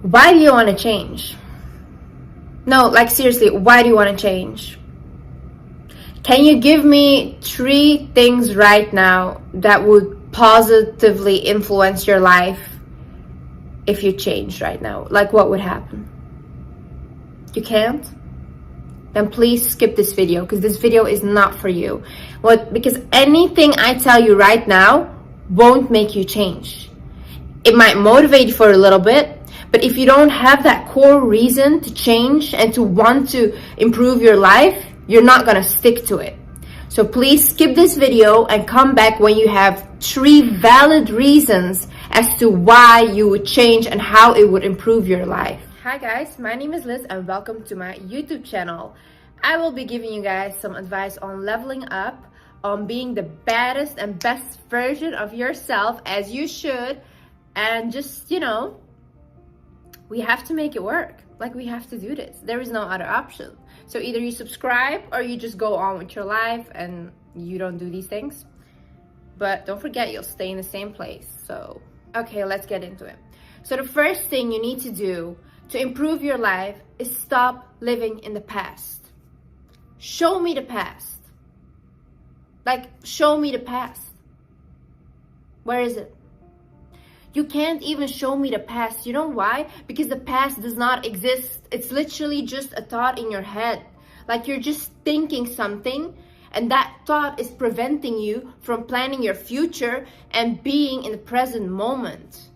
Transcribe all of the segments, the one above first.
Why do you want to change? No, like seriously, why do you want to change? Can you give me 3 things right now that would positively influence your life if you changed right now? Like, what would happen? You can't? Then please skip this video, because this video is not for you. Because anything I tell you right now won't make you change. It might motivate you for a little bit, but if you don't have that core reason to change and to want to improve your life, you're not gonna stick to it. So please skip this video and come back when you have 3 valid reasons as to why you would change and how it would improve your life. Hi guys, my name is Liz and welcome to my YouTube channel. I will be giving you guys some advice on leveling up, on being the baddest and best version of yourself as you should, and just, we have to make it work. Like, we have to do this. There is no other option. So either you subscribe or you just go on with your life and you don't do these things. But don't forget, you'll stay in the same place. So, okay, let's get into it. So the first thing you need to do to improve your life is stop living in the past. Show me the past. Like, show me the past. Where is it? You can't even show me the past. You know why? Because the past does not exist. It's literally just a thought in your head. Like, you're just thinking something, and that thought is preventing you from planning your future and being in the present moment.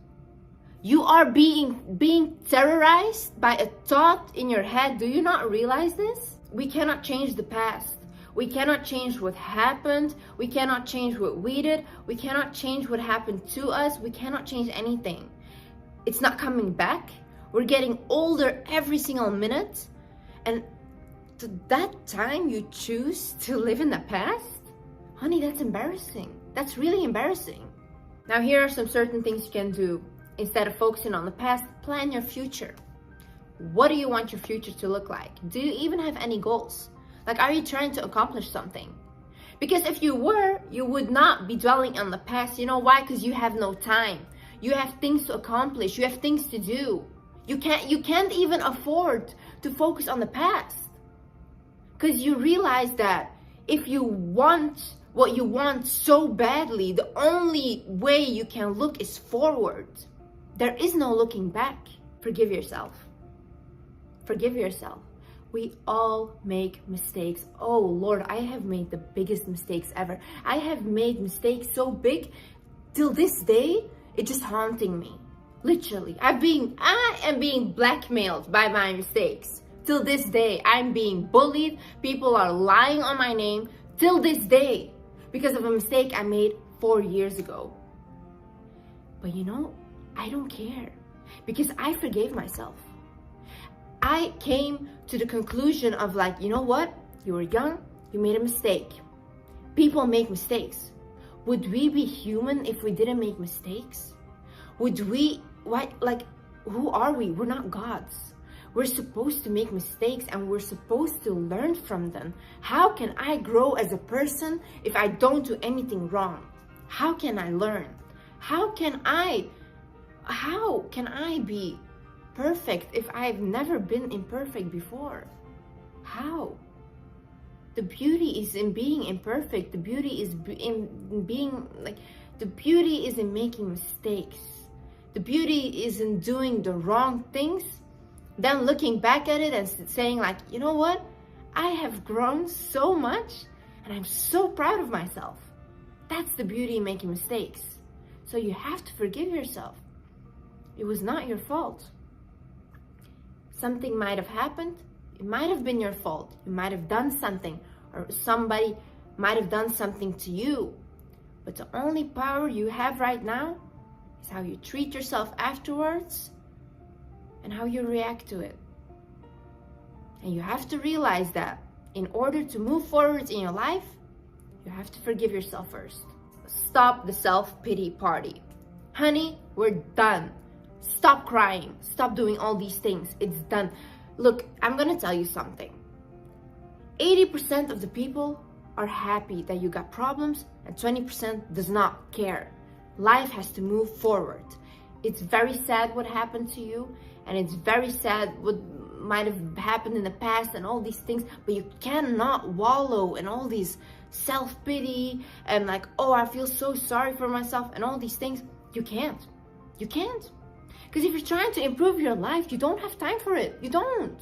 You are being terrorized by a thought in your head. Do you not realize this? We cannot change the past. We cannot change what happened. We cannot change what we did. We cannot change what happened to us. We cannot change anything. It's not coming back. We're getting older every single minute. And to that time you choose to live in the past? Honey, that's embarrassing. That's really embarrassing. Now here are some certain things you can do. Instead of focusing on the past, plan your future. What do you want your future to look like? Do you even have any goals? Like, are you trying to accomplish something? Because if you were, you would not be dwelling on the past. You know why? Because you have no time. You have things to accomplish. You have things to do. You can't even afford to focus on the past. Because you realize that if you want what you want so badly, the only way you can look is forward. There is no looking back. Forgive yourself. Forgive yourself. We all make mistakes. Oh Lord, I have made the biggest mistakes ever. I have made mistakes so big, till this day, it's just haunting me. Literally, I am being blackmailed by my mistakes. Till this day, I'm being bullied. People are lying on my name till this day because of a mistake I made 4 years ago. But I don't care because I forgave myself. I came to the conclusion of, like, you know what? You were young, you made a mistake. People make mistakes. Would we be human if we didn't make mistakes? Who are we? We're not gods. We're supposed to make mistakes and we're supposed to learn from them. How can I grow as a person if I don't do anything wrong? How can I learn? How can I be perfect if I've never been imperfect before? How? The beauty is in being imperfect. The beauty is the beauty is in making mistakes. The beauty is in doing the wrong things, then looking back at it and saying, like, you know what? I have grown so much and I'm so proud of myself. That's the beauty in making mistakes. So you have to forgive yourself. It was not your fault. Something might have happened. It might have been your fault. You might have done something, or somebody might have done something to you. But the only power you have right now is how you treat yourself afterwards and how you react to it. And you have to realize that in order to move forward in your life, you have to forgive yourself first. Stop the self-pity party. Honey, we're done. Stop crying. Stop doing all these things. It's done. Look, I'm gonna tell you something. 80% of the people are happy that you got problems and 20% does not care. Life has to move forward. it's very sad what happened to you, and it's very sad what might have happened in the past and all these things, but you cannot wallow in all these self-pity and like, oh, I feel so sorry for myself and all these things. You can't. Because if you're trying to improve your life, you don't have time for it. You don't.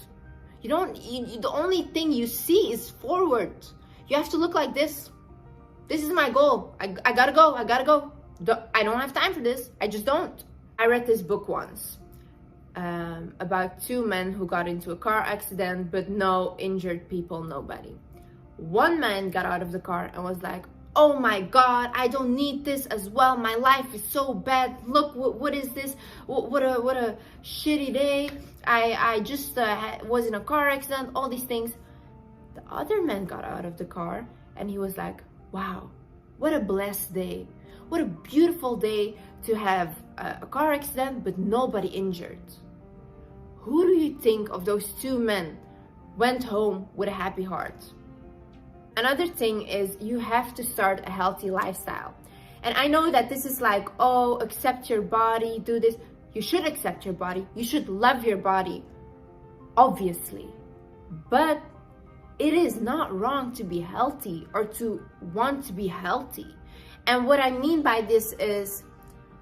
The only thing you see is forward. You have to look like this. This is my goal. I gotta go. I don't have time for this. I just don't. I read this book once about two men who got into a car accident, but no injured people, nobody. One man got out of the car and was like, oh my God, I don't need this as well. My life is so bad. Look, what is this? What a shitty day. I just was in a car accident, all these things. The other man got out of the car and he was like, wow, what a blessed day. What a beautiful day to have a car accident, but nobody injured. Who do you think of those two men went home with a happy heart? Another thing is you have to start a healthy lifestyle. And I know that this is like, oh, accept your body, do this. You should accept your body. You should love your body, obviously. But it is not wrong to be healthy or to want to be healthy. And what I mean by this is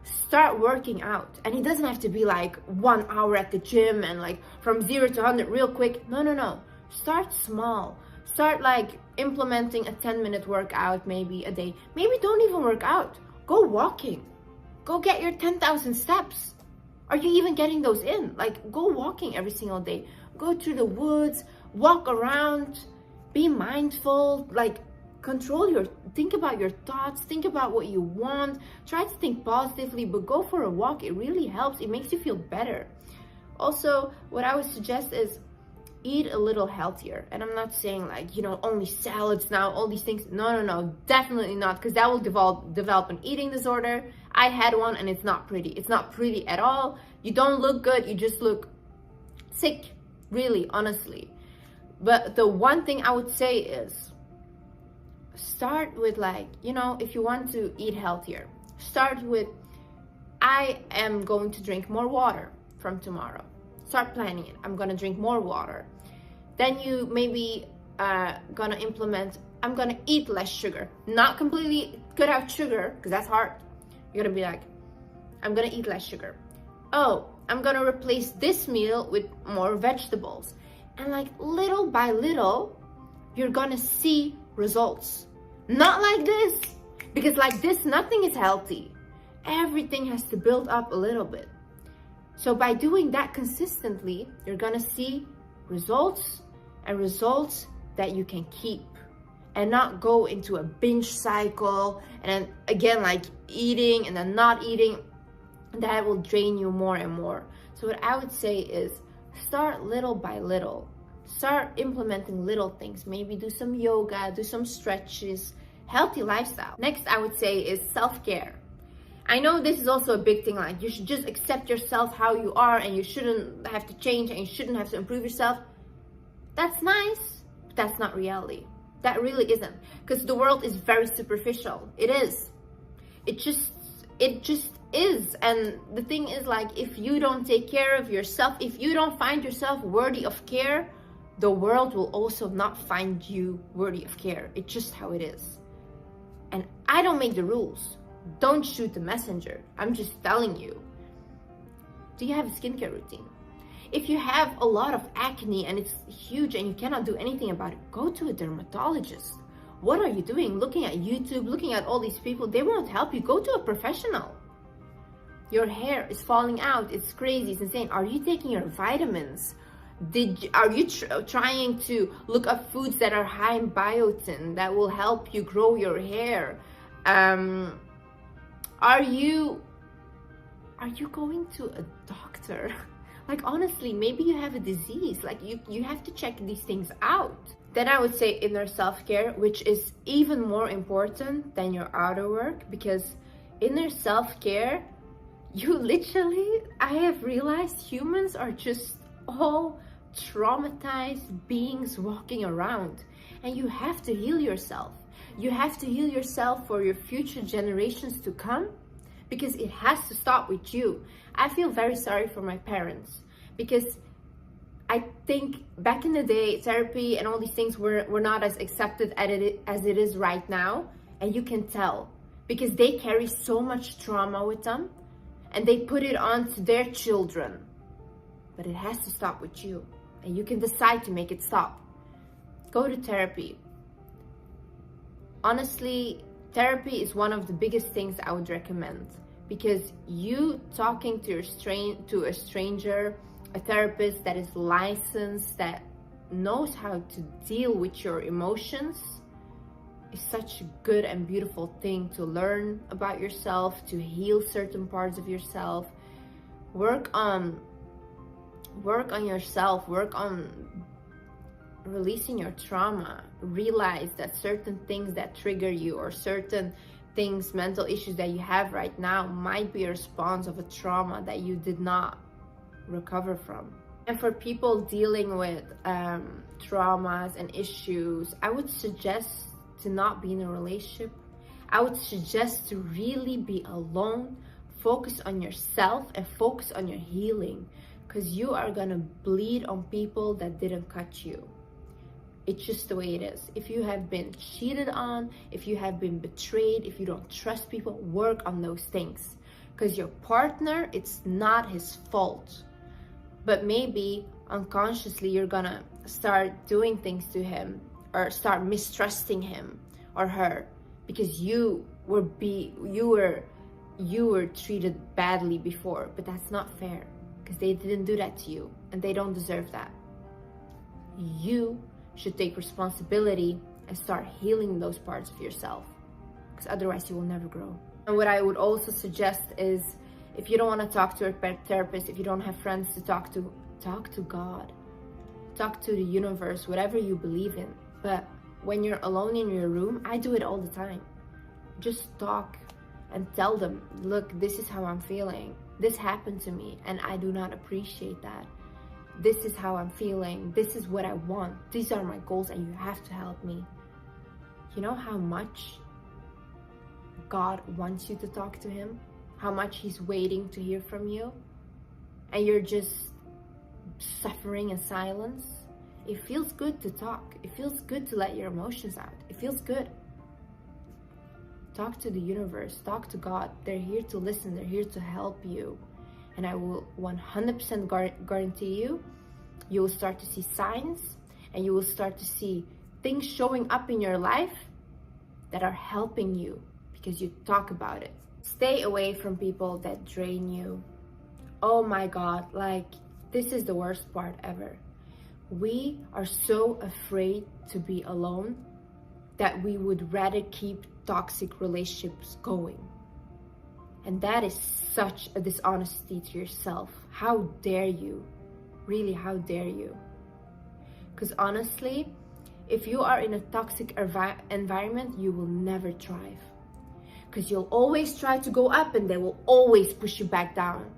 start working out. And it doesn't have to be like 1 hour at the gym and like from 0 to 100 real quick. No. Start small. Start like implementing a 10-minute workout maybe a day. Maybe don't even work out. Go walking. Go get your 10,000 steps. Are you even getting those in? Like, go walking every single day. Go through the woods, walk around, be mindful, like think about your thoughts, think about what you want, try to think positively, but go for a walk. It really helps. It makes you feel better. Also, what I would suggest is eat a little healthier. And I'm not saying like, only salads now, all these things. No, definitely not, because that will develop an eating disorder. I had one and it's not pretty. It's not pretty at all. You don't look good, you just look sick, really, honestly. But the one thing I would say is start with like, if you want to eat healthier, start with, I am going to drink more water from tomorrow. Start planning it. I'm gonna drink more water. Then you maybe gonna implement, I'm gonna eat less sugar. Not completely cut out sugar, because that's hard. You're gonna be like, I'm gonna eat less sugar. Oh, I'm gonna replace this meal with more vegetables. And like little by little, you're gonna see results. Not like this, because like this, nothing is healthy. Everything has to build up a little bit. So by doing that consistently, you're gonna see results, and results that you can keep and not go into a binge cycle and then again like eating and then not eating. That will drain you more and more. So what I would say is start little by little. Start implementing little things. Maybe do some yoga, do some stretches, healthy lifestyle. Next, I would say is self-care. I know this is also a big thing, like you should just accept yourself how you are and you shouldn't have to change and you shouldn't have to improve yourself. That's nice, but that's not reality. That really isn't, because the world is very superficial. It is. It just is. And the thing is, like, if you don't take care of yourself, if you don't find yourself worthy of care, the world will also not find you worthy of care. It's just how it is. And I don't make the rules. Don't shoot the messenger. I'm just telling you. Do you have a skincare routine? If you have a lot of acne and it's huge and you cannot do anything about it, go to a dermatologist. What are you doing? Looking at YouTube, looking at all these people, they won't help you. Go to a professional. Your hair is falling out. It's crazy. It's insane. Are you taking your vitamins? Are you trying to look up foods that are high in biotin that will help you grow your hair? Are you going to a doctor? Like, honestly, maybe you have a disease. Like, you have to check these things out. Then I would say inner self-care, which is even more important than your outer work, because inner self-care, I have realized humans are just all traumatized beings walking around, and you have to heal yourself. You have to heal yourself for your future generations to come, because it has to start with you. I feel very sorry for my parents, because I think back in the day, therapy and all these things were not as accepted as it is right now. And you can tell, because they carry so much trauma with them and they put it on to their children. But it has to stop with you, and you can decide to make it stop. Go to therapy. Honestly, therapy is one of the biggest things I would recommend, because you talking to a stranger, a therapist that is licensed, that knows how to deal with your emotions, is such a good and beautiful thing to learn about yourself, to heal certain parts of yourself. Work on yourself, work on releasing your trauma. Realize that certain things that trigger you, or certain things, mental issues that you have right now, might be a response of a trauma that you did not recover from. And for people dealing with traumas and issues, I would suggest to not be in a relationship. I would suggest to really be alone, focus on yourself and focus on your healing, because you are gonna bleed on people that didn't cut you. It's just the way it is. If you have been cheated on, if you have been betrayed, if you don't trust people, work on those things, because your partner, it's not his fault. But maybe unconsciously you're gonna start doing things to him, or start mistrusting him or her, because you were treated badly before. But that's not fair, because they didn't do that to you and they don't deserve that. You should take responsibility and start healing those parts of yourself, because otherwise you will never grow. And what I would also suggest is, if you don't want to talk to a therapist, if you don't have friends to talk to God, talk to the universe, whatever you believe in. But when you're alone in your room, I do it all the time. Just talk and tell them, look, this is how I'm feeling. This happened to me and I do not appreciate that. This is how I'm feeling. This is what I want. These are my goals and you have to help me. You know how much God wants you to talk to him? How much he's waiting to hear from you? And you're just suffering in silence? It feels good to talk. It feels good to let your emotions out. It feels good. Talk to the universe. Talk to God. They're here to listen. They're here to help you. And I will 100% guarantee you, you will start to see signs, and you will start to see things showing up in your life that are helping you because you talk about it. Stay away from people that drain you. Oh my God, like, this is the worst part ever. We are so afraid to be alone that we would rather keep toxic relationships going. And that is such a dishonesty to yourself. How dare you? Really, how dare you? Because honestly, if you are in a toxic environment, you will never thrive. Because you'll always try to go up and they will always push you back down.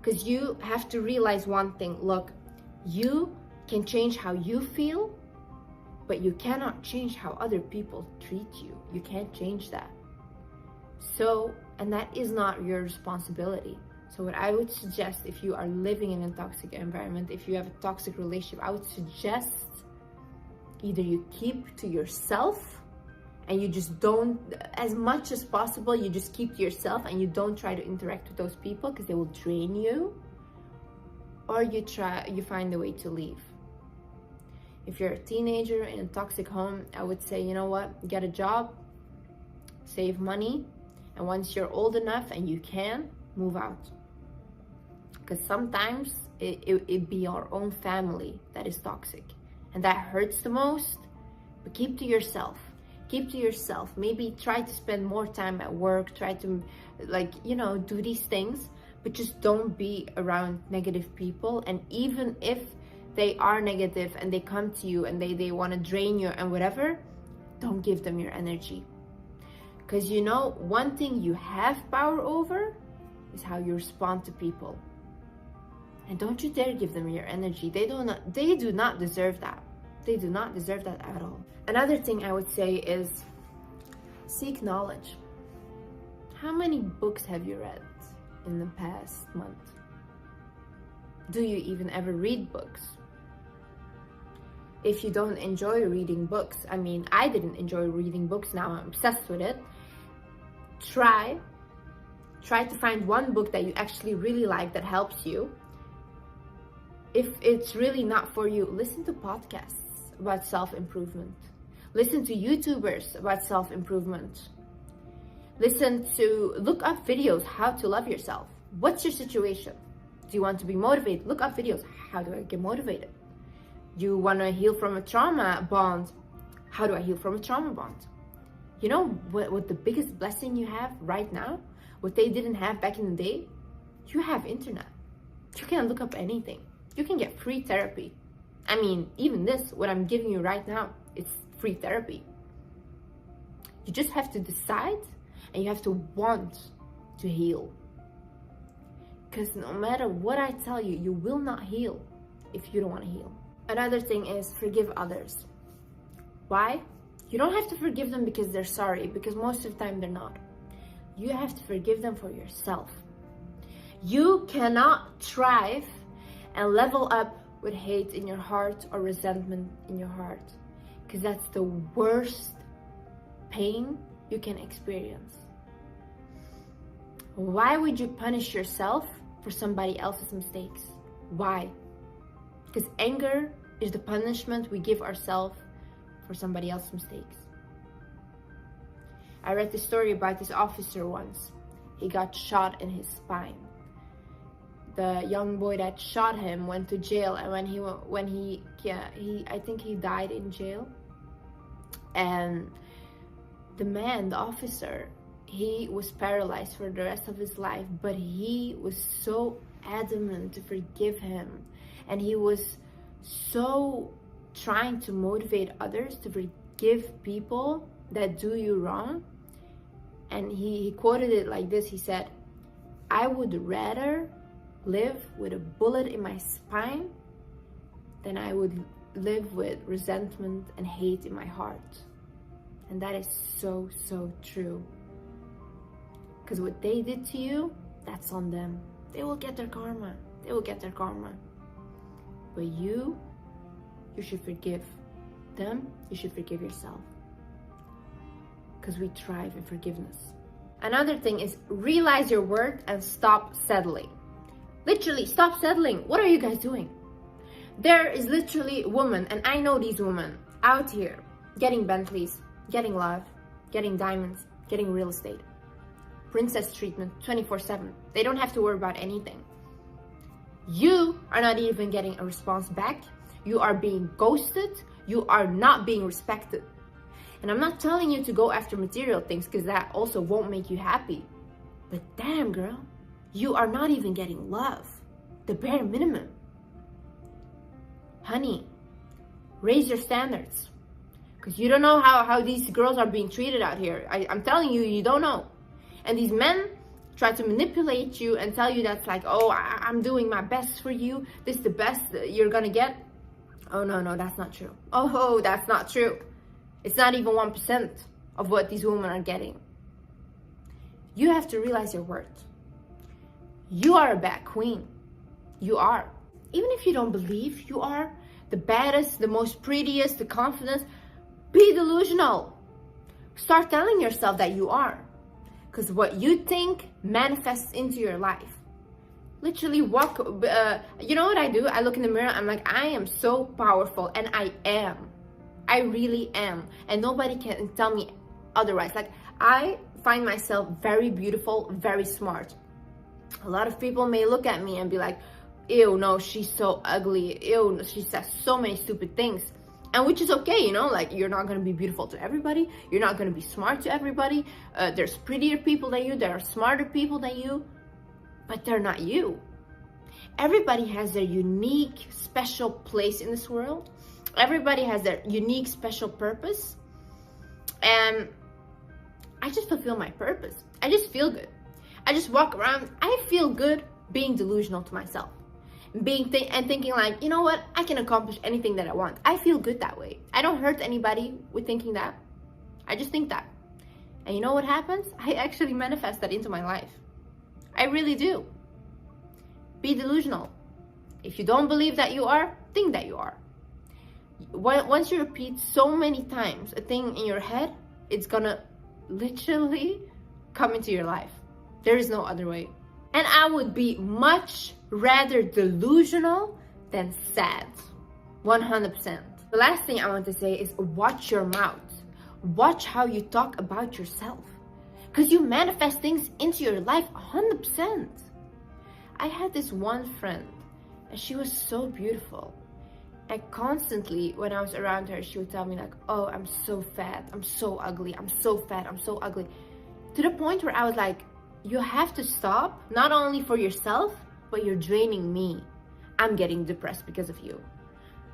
Because you have to realize one thing. Look, you can change how you feel, but you cannot change how other people treat you. You can't change that. So, and that is not your responsibility. So what I would suggest, if you are living in a toxic environment, if you have a toxic relationship, I would suggest either you keep to yourself and you just don't, as much as possible, you just keep to yourself and you don't try to interact with those people because they will drain you, or you find a way to leave. If you're a teenager in a toxic home, I would say, you know what, get a job, save money, and once you're old enough and you can, move out. Because sometimes it be your own family that is toxic, and that hurts the most. But keep to yourself. Keep to yourself. Maybe try to spend more time at work. Try to, do these things, but just don't be around negative people. And even if they are negative and they come to you and they want to drain you and whatever, don't give them your energy. Because one thing you have power over is how you respond to people. And don't you dare give them your energy. They do not deserve that. They do not deserve that at all. Another thing I would say is seek knowledge. How many books have you read in the past month? Do you even ever read books? If you don't enjoy reading books, I mean, I didn't enjoy reading books, now I'm obsessed with it. Try to find one book that you actually really like that helps you. If it's really not for you, listen to podcasts about self-improvement. Listen to YouTubers about self-improvement. Look up videos, how to love yourself. What's your situation? Do you want to be motivated? Look up videos, how do I get motivated? You want to heal from a trauma bond? How do I heal from a trauma bond? You know what the biggest blessing you have right now? What they didn't have back in the day? You have internet. You can look up anything. You can get free therapy. I mean, even this, what I'm giving you right now, it's free therapy. You just have to decide and you have to want to heal. Because no matter what I tell you, you will not heal if you don't want to heal. Another thing is forgive others. Why? You don't have to forgive them because they're sorry, because most of the time they're not. You have to forgive them for yourself. You cannot thrive and level up with hate in your heart or resentment in your heart, because that's the worst pain you can experience. Why would you punish yourself for somebody else's mistakes? Why? Because anger is the punishment we give ourselves for somebody else's mistakes. I read this story about this officer once. He got shot in his spine. The young boy that shot him went to jail, and I think he died in jail. And the officer, he was paralyzed for the rest of his life, but he was so adamant to forgive him, and he was so trying to motivate others to forgive people that do you wrong. And he quoted it like this. He said, "I would rather live with a bullet in my spine than I would live with resentment and hate in my heart." And that is so, so true. Because what they did to you, that's on them. They will get their karma. They will get their karma. But you should forgive them. You should forgive yourself. Because we thrive in forgiveness. Another thing is realize your worth and stop settling. Literally, stop settling. What are you guys doing? There is literally women, and I know these women out here getting Bentleys, getting love, getting diamonds, getting real estate. Princess treatment 24/7. They don't have to worry about anything. You are not even getting a response back. You are being ghosted. You are not being respected. And I'm not telling you to go after material things, because that also won't make you happy. But damn, girl, you are not even getting love. The bare minimum. Honey, raise your standards. Because you don't know how these girls are being treated out here. I'm telling you, you don't know. And these men try to manipulate you and tell you that's like, oh, I'm doing my best for you. This is the best you're gonna get. Oh, no, that's not true. Oh, that's not true. It's not even 1% of what these women are getting. You have to realize your worth. You are a bad queen. You are. Even if you don't believe you are the baddest, the most prettiest, the confident, be delusional. Start telling yourself that you are. Because what you think manifests into your life. Literally you know what I do? I look in the mirror, I'm like, I am so powerful, and I am. I really am. And nobody can tell me otherwise. Like, I find myself very beautiful, very smart. A lot of people may look at me and be like, ew, no, she's so ugly. Ew, she says so many stupid things. And which is okay, you know, like, you're not going to be beautiful to everybody. You're not going to be smart to everybody. There's prettier people than you. There are smarter people than you. But they're not you. Everybody has their unique, special place in this world. Everybody has their unique, special purpose. And I just fulfill my purpose. I just feel good. I just walk around. I feel good being delusional to myself. Thinking like, you know what? I can accomplish anything that I want. I feel good that way. I don't hurt anybody with thinking that. I just think that. And you know what happens? I actually manifest that into my life. I really do. Be delusional. If you don't believe that you are, think that you are. Once you repeat so many times a thing in your head, it's gonna literally come into your life. There is no other way. And I would be much rather delusional than sad. 100%. The last thing I want to say is watch your mouth. Watch how you talk about yourself. Because you manifest things into your life 100%. I had this one friend and she was so beautiful. And constantly when I was around her, she would tell me like, oh, I'm so fat, I'm so ugly, I'm so fat, I'm so ugly. To the point where I was like, you have to stop, not only for yourself, but you're draining me. I'm getting depressed because of you.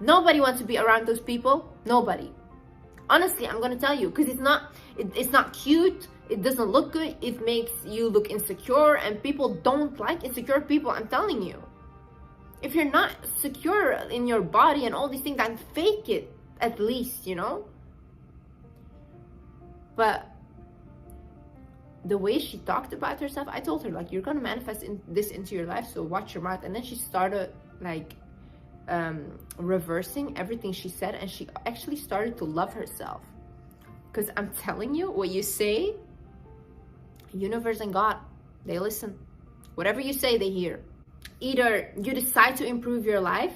Nobody wants to be around those people. Nobody. Honestly, I'm gonna tell you, because it's not cute, it doesn't look good, it makes you look insecure, and people don't like insecure people, I'm telling you. If you're not secure in your body and all these things, then fake it at least, you know? But the way she talked about herself, I told her like, you're gonna manifest this into your life, so watch your mouth. And then she started like reversing everything she said, and she actually started to love herself. Because I'm telling you, what you say, universe and God, they listen. Whatever you say, they hear. Either you decide to improve your life,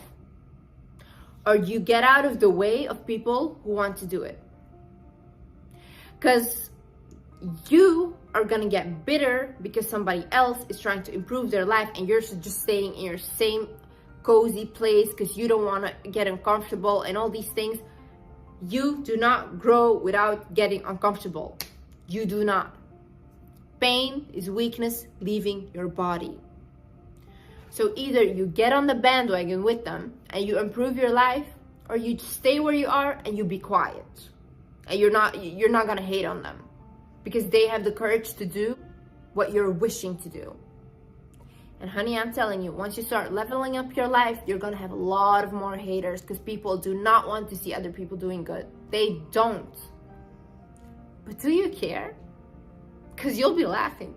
or you get out of the way of people who want to do it. Because you are gonna get bitter because somebody else is trying to improve their life and you're just staying in your same cozy place because you don't want to get uncomfortable and all these things. You do not grow without getting uncomfortable. You do not. Pain is weakness leaving your body. So either you get on the bandwagon with them and you improve your life, or you stay where you are and you be quiet. And you're not gonna hate on them because they have the courage to do what you're wishing to do. And honey, I'm telling you, once you start leveling up your life, you're gonna have a lot of more haters because people do not want to see other people doing good. They don't. But do you care? Because you'll be laughing.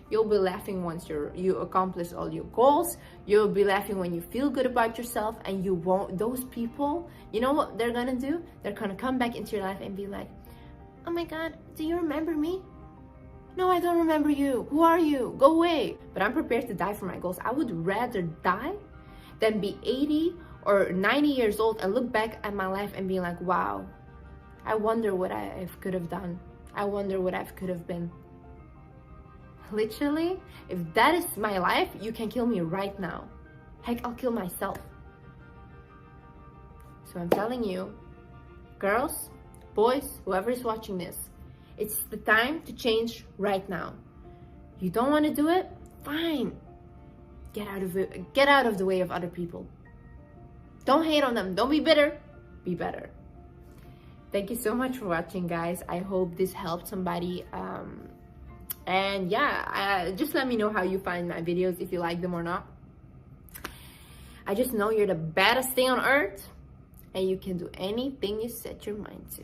You'll be laughing once you accomplish all your goals. You'll be laughing when you feel good about yourself, and you won't. Those people, you know what they're gonna do? They're gonna come back into your life and be like, oh my God, do you remember me? No, I don't remember you. Who are you? Go away. But I'm prepared to die for my goals. I would rather die than be 80 or 90 years old and look back at my life and be like, wow, I wonder what I could have done. I wonder what I could have been. Literally, if that is my life, you can kill me right now. Heck, I'll kill myself. So I'm telling you, girls, boys, whoever is watching this, it's the time to change right now. You don't want to do it? Fine. Get out of it. Get out of the way of other people. Don't hate on them. Don't be bitter. Be better. Thank you so much for watching, guys. I hope this helped somebody. And yeah, just let me know how you find my videos, if you like them or not. I just know you're the baddest thing on earth, and you can do anything you set your mind to.